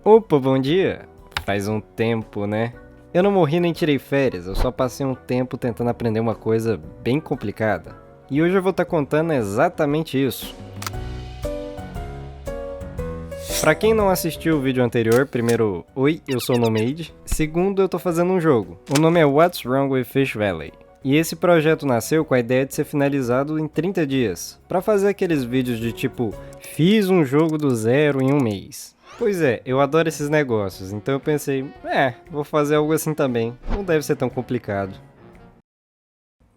Opa, bom dia! Faz um tempo, né? Eu não morri nem tirei férias, eu só passei um tempo tentando aprender uma coisa bem complicada. E hoje eu vou estar contando exatamente isso. Pra quem não assistiu o vídeo anterior, primeiro, oi, eu sou o Nomade. Segundo, eu tô fazendo um jogo. O nome é What's Wrong with Fish Valley. E esse projeto nasceu com a ideia de ser finalizado em 30 dias. Pra fazer aqueles vídeos de tipo, fiz um jogo do zero em um mês. Pois é, eu adoro esses negócios, então eu pensei, vou fazer algo assim também, não deve ser tão complicado.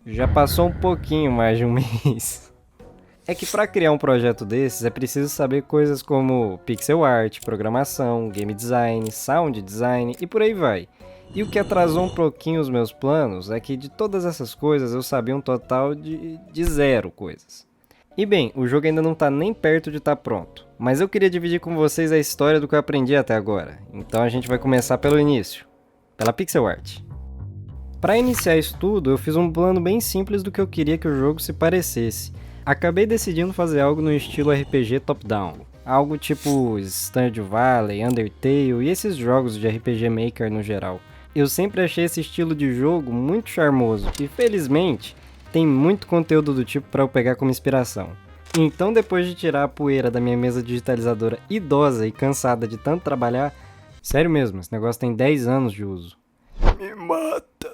Já passou um pouquinho mais de um mês. É que para criar um projeto desses é preciso saber coisas como pixel art, programação, game design, sound design e por aí vai. E o que atrasou um pouquinho os meus planos é que de todas essas coisas eu sabia um total de zero coisas. E bem, o jogo ainda não tá nem perto de estar pronto, mas eu queria dividir com vocês a história do que eu aprendi até agora, então a gente vai começar pelo início, pela pixel art. Para iniciar isso tudo, eu fiz um plano bem simples do que eu queria que o jogo se parecesse. Acabei decidindo fazer algo no estilo RPG top-down, algo tipo Stardew Valley, Undertale e esses jogos de RPG Maker no geral. Eu sempre achei esse estilo de jogo muito charmoso e felizmente tem muito conteúdo do tipo para eu pegar como inspiração. Então, depois de tirar a poeira da minha mesa digitalizadora idosa e cansada de tanto trabalhar, sério mesmo, esse negócio tem 10 anos de uso. Me mata.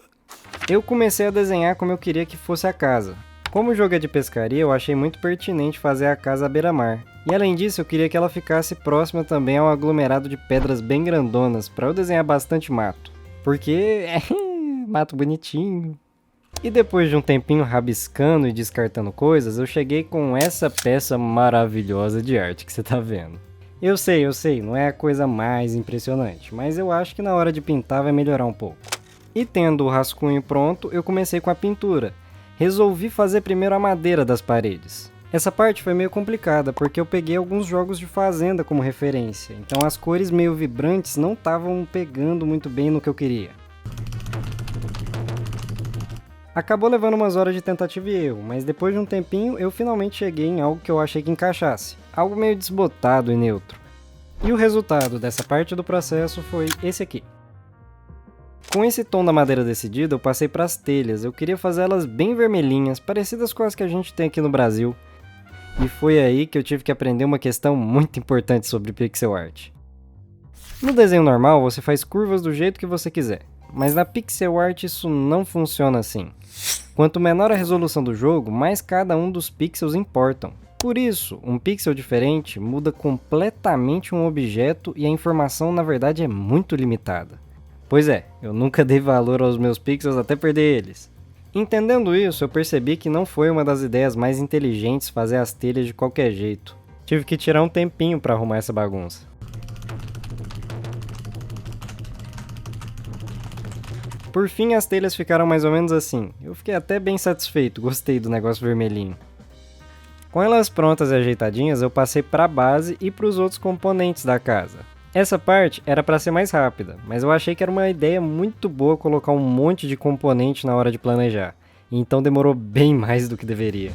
Eu comecei a desenhar como eu queria que fosse a casa. Como o jogo é de pescaria, eu achei muito pertinente fazer a casa à beira-mar. E além disso, eu queria que ela ficasse próxima também a um aglomerado de pedras bem grandonas, para eu desenhar bastante mato. Porque mato bonitinho. E depois de um tempinho rabiscando e descartando coisas, eu cheguei com essa peça maravilhosa de arte que você tá vendo. Eu sei, não é a coisa mais impressionante, mas eu acho que na hora de pintar vai melhorar um pouco. E tendo o rascunho pronto, eu comecei com a pintura. Resolvi fazer primeiro a madeira das paredes. Essa parte foi meio complicada, porque eu peguei alguns jogos de fazenda como referência, então as cores meio vibrantes não estavam pegando muito bem no que eu queria. Acabou levando umas horas de tentativa e erro, mas depois de um tempinho eu finalmente cheguei em algo que eu achei que encaixasse, algo meio desbotado e neutro. E o resultado dessa parte do processo foi esse aqui. Com esse tom da madeira decidido, eu passei para as telhas, eu queria fazer elas bem vermelhinhas, parecidas com as que a gente tem aqui no Brasil. E foi aí que eu tive que aprender uma questão muito importante sobre pixel art. No desenho normal, você faz curvas do jeito que você quiser. Mas na pixel art isso não funciona assim. Quanto menor a resolução do jogo, mais cada um dos pixels importam. Por isso, um pixel diferente muda completamente um objeto e a informação na verdade é muito limitada. Pois é, eu nunca dei valor aos meus pixels até perder eles. Entendendo isso, eu percebi que não foi uma das ideias mais inteligentes fazer as telhas de qualquer jeito. Tive que tirar um tempinho para arrumar essa bagunça. Por fim, as telhas ficaram mais ou menos assim. Eu fiquei até bem satisfeito, gostei do negócio vermelhinho. Com elas prontas e ajeitadinhas, eu passei para a base e para os outros componentes da casa. Essa parte era para ser mais rápida, mas eu achei que era uma ideia muito boa colocar um monte de componente na hora de planejar. Então demorou bem mais do que deveria.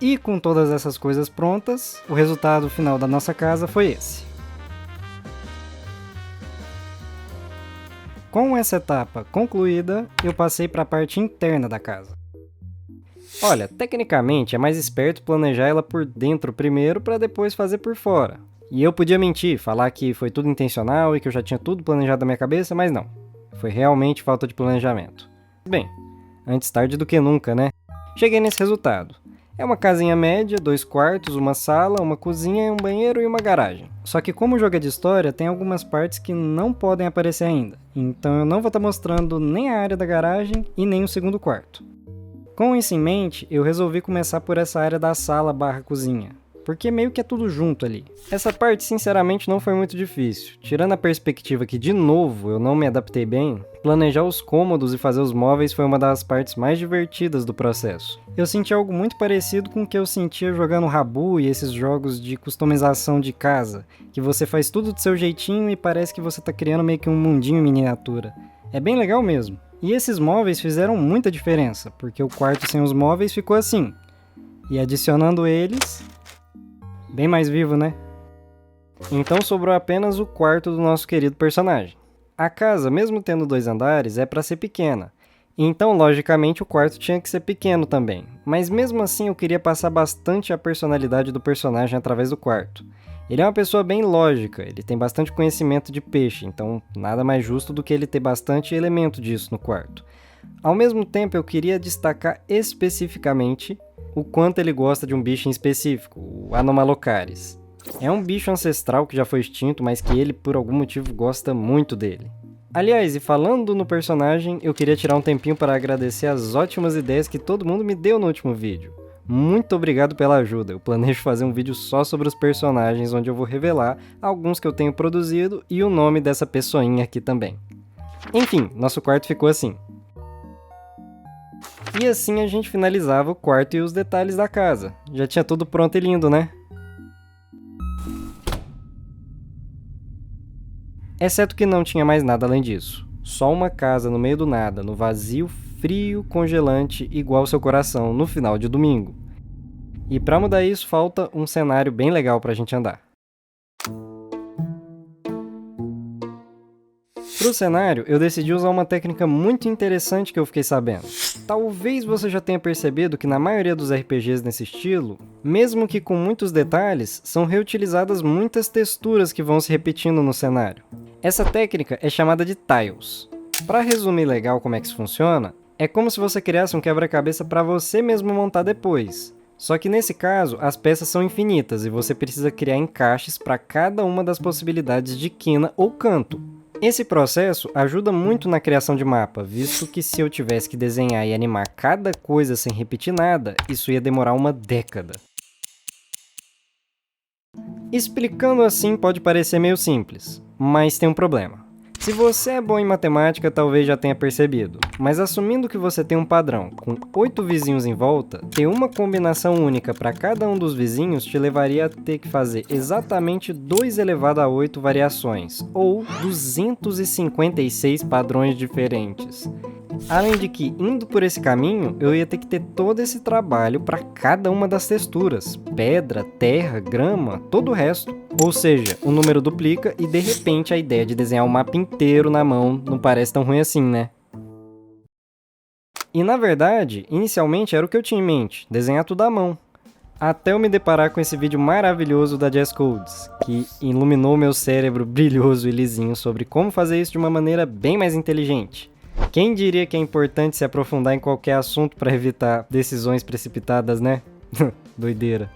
E com todas essas coisas prontas, o resultado final da nossa casa foi esse. Com essa etapa concluída, eu passei para a parte interna da casa. Olha, tecnicamente é mais esperto planejar ela por dentro primeiro para depois fazer por fora. E eu podia mentir, falar que foi tudo intencional e que eu já tinha tudo planejado na minha cabeça, mas não. Foi realmente falta de planejamento. Bem, antes tarde do que nunca, né? Cheguei nesse resultado. É uma casinha média, 2 quartos, uma sala, uma cozinha, um banheiro e uma garagem. Só que como o jogo é de história, tem algumas partes que não podem aparecer ainda. Então eu não vou estar mostrando nem a área da garagem e nem o segundo quarto. Com isso em mente, eu resolvi começar por essa área da sala/cozinha. porque meio que é tudo junto ali. Essa parte, sinceramente, não foi muito difícil. Tirando a perspectiva que, de novo, eu não me adaptei bem, planejar os cômodos e fazer os móveis foi uma das partes mais divertidas do processo. Eu senti algo muito parecido com o que eu sentia jogando Rabu e esses jogos de customização de casa, que você faz tudo do seu jeitinho e parece que você tá criando meio que um mundinho em miniatura. É bem legal mesmo. E esses móveis fizeram muita diferença, porque o quarto sem os móveis ficou assim. E adicionando eles... bem mais vivo, né? Então sobrou apenas o quarto do nosso querido personagem. A casa, mesmo tendo 2 andares, é para ser pequena. Então, logicamente, o quarto tinha que ser pequeno também. Mas mesmo assim, eu queria passar bastante a personalidade do personagem através do quarto. Ele é uma pessoa bem lógica, ele tem bastante conhecimento de peixe, então nada mais justo do que ele ter bastante elemento disso no quarto. Ao mesmo tempo, eu queria destacar especificamente o quanto ele gosta de um bicho em específico, o Anomalocaris. É um bicho ancestral que já foi extinto, mas que ele, por algum motivo, gosta muito dele. Aliás, e falando no personagem, eu queria tirar um tempinho para agradecer as ótimas ideias que todo mundo me deu no último vídeo. Muito obrigado pela ajuda, eu planejo fazer um vídeo só sobre os personagens, onde eu vou revelar alguns que eu tenho produzido e o nome dessa pessoinha aqui também. Enfim, nosso quarto ficou assim. E assim a gente finalizava o quarto e os detalhes da casa. Já tinha tudo pronto e lindo, né? Exceto que não tinha mais nada além disso. Só uma casa no meio do nada, no vazio, frio, congelante, igual seu coração, no final de domingo. E pra mudar isso, falta um cenário bem legal pra gente andar. Pro cenário, eu decidi usar uma técnica muito interessante que eu fiquei sabendo. Talvez você já tenha percebido que na maioria dos RPGs nesse estilo, mesmo que com muitos detalhes, são reutilizadas muitas texturas que vão se repetindo no cenário. Essa técnica é chamada de tiles. Para resumir legal como é que isso funciona, é como se você criasse um quebra-cabeça para você mesmo montar depois. Só que nesse caso, as peças são infinitas e você precisa criar encaixes para cada uma das possibilidades de quina ou canto. Esse processo ajuda muito na criação de mapa, visto que se eu tivesse que desenhar e animar cada coisa sem repetir nada, isso ia demorar uma década. Explicando assim pode parecer meio simples, mas tem um problema. Se você é bom em matemática, talvez já tenha percebido, mas assumindo que você tem um padrão com 8 vizinhos em volta, ter uma combinação única para cada um dos vizinhos te levaria a ter que fazer exatamente 2 elevado a 8 variações, ou 256 padrões diferentes. Além de que, indo por esse caminho, eu ia ter que ter todo esse trabalho para cada uma das texturas, pedra, terra, grama, todo o resto. Ou seja, o número duplica e de repente a ideia de desenhar o mapa inteiro na mão não parece tão ruim assim, né? E na verdade, inicialmente era o que eu tinha em mente, desenhar tudo à mão. Até eu me deparar com esse vídeo maravilhoso da Jess Codes, que iluminou meu cérebro brilhoso e lisinho sobre como fazer isso de uma maneira bem mais inteligente. Quem diria que é importante se aprofundar em qualquer assunto para evitar decisões precipitadas, né? Doideira.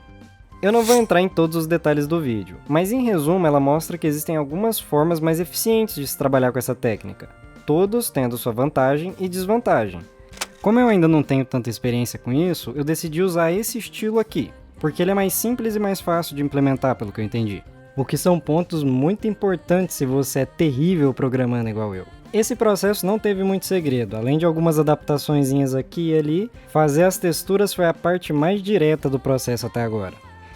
Eu não vou entrar em todos os detalhes do vídeo, mas em resumo ela mostra que existem algumas formas mais eficientes de se trabalhar com essa técnica, todos tendo sua vantagem e desvantagem. Como eu ainda não tenho tanta experiência com isso, eu decidi usar esse estilo aqui, porque ele é mais simples e mais fácil de implementar, pelo que eu entendi. O que são pontos muito importantes se você é terrível programando igual eu. Esse processo não teve muito segredo, além de algumas adaptaçõezinhas aqui e ali, fazer as texturas foi a parte mais direta do processo até agora.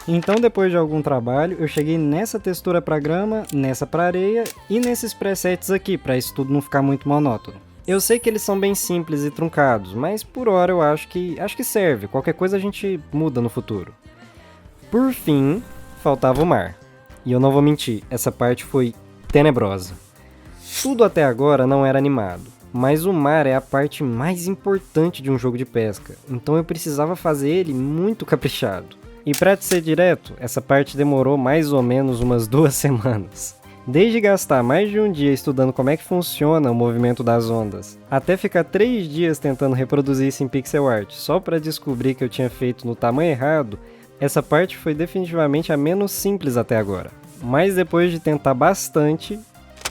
Então, depois de algum trabalho, eu cheguei nessa textura para grama, nessa para areia e nesses presets aqui, para isso tudo não ficar muito monótono. Eu sei que eles são bem simples e truncados, mas por hora eu acho que serve, qualquer coisa a gente muda no futuro. Por fim, faltava o mar. E eu não vou mentir, essa parte foi tenebrosa. Tudo até agora não era animado, mas o mar é a parte mais importante de um jogo de pesca, então eu precisava fazer ele muito caprichado. E pra te ser direto, essa parte demorou mais ou menos umas 2 semanas. Desde gastar mais de um dia estudando como é que funciona o movimento das ondas, até ficar 3 dias tentando reproduzir isso em pixel art, só pra descobrir que eu tinha feito no tamanho errado, essa parte foi definitivamente a menos simples até agora. Mas depois de tentar bastante,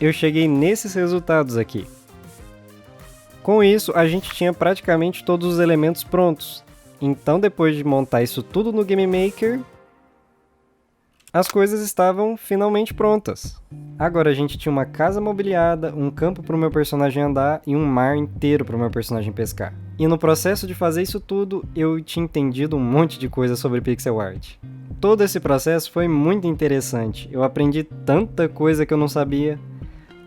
eu cheguei nesses resultados aqui. Com isso, a gente tinha praticamente todos os elementos prontos. Então, depois de montar isso tudo no Game Maker, As coisas estavam finalmente prontas. Agora a gente tinha uma casa mobiliada, um campo para o meu personagem andar e um mar inteiro para o meu personagem pescar. E no processo de fazer isso tudo, eu tinha entendido um monte de coisa sobre pixel art. Todo esse processo foi muito interessante, eu aprendi tanta coisa que eu não sabia.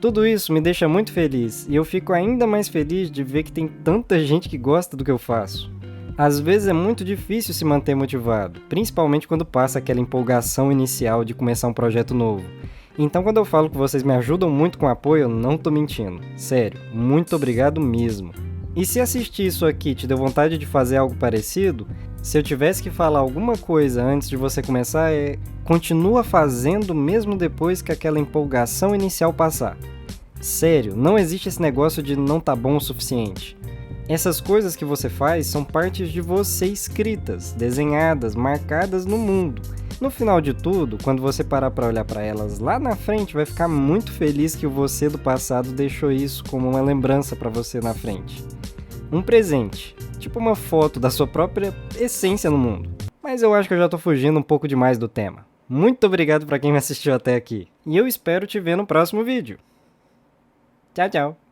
Tudo isso me deixa muito feliz, e eu fico ainda mais feliz de ver que tem tanta gente que gosta do que eu faço. Às vezes é muito difícil se manter motivado, principalmente quando passa aquela empolgação inicial de começar um projeto novo. Então quando eu falo que vocês me ajudam muito com apoio, eu não tô mentindo. Sério, muito obrigado mesmo. E se assistir isso aqui te deu vontade de fazer algo parecido, se eu tivesse que falar alguma coisa antes de você começar continua fazendo mesmo depois que aquela empolgação inicial passar. Sério, não existe esse negócio de não tá bom o suficiente. Essas coisas que você faz são partes de você escritas, desenhadas, marcadas no mundo. No final de tudo, quando você parar para olhar para elas lá na frente, vai ficar muito feliz que o você do passado deixou isso como uma lembrança para você na frente. Um presente, tipo uma foto da sua própria essência no mundo. Mas eu acho que eu já tô fugindo um pouco demais do tema. Muito obrigado para quem me assistiu até aqui, e eu espero te ver no próximo vídeo. Tchau, tchau!